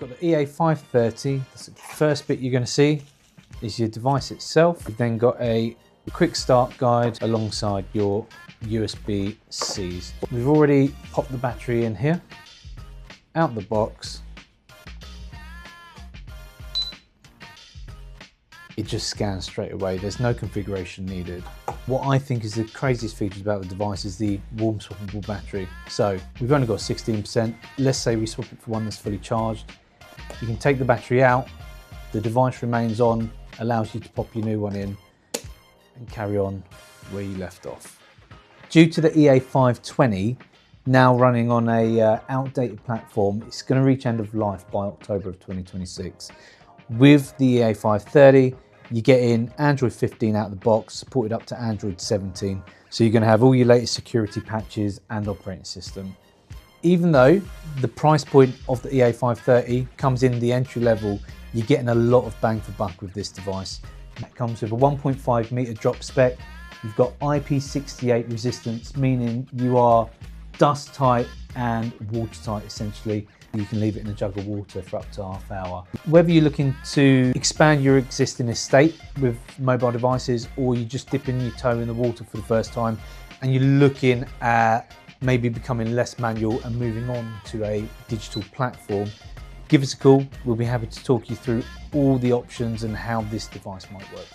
Got the EA530. The first bit you're going to see is your device itself. You've then got a quick start guide alongside your USB-Cs. We've already popped the battery in here. Out the box, it just scans straight away. There's no configuration needed. What I think is the craziest features about the device is the warm swappable battery. So we've only got 16%. Let's say we swap it for one that's fully charged. You can take the battery out, the device remains on, allows you to pop your new one in and carry on where you left off. Due to the EA520 now running on a outdated platform, it's going to reach end of life by October of 2026. With the EA530, you're getting Android 15 out of the box, supported up to Android 17. So you're going to have all your latest security patches and operating system. Even though the price point of the EA530 comes in the entry level, you're getting a lot of bang for buck with this device. It comes with a 1.5 meter drop spec. You've got IP68 resistance, meaning you are dust tight and watertight essentially. You can leave it in a jug of water for up to half hour. Whether you're looking to expand your existing estate with mobile devices, or you're just dipping your toe in the water for the first time and you're looking at maybe becoming less manual and moving on to a digital platform, give us a call. We'll be happy to talk you through all the options and how this device might work.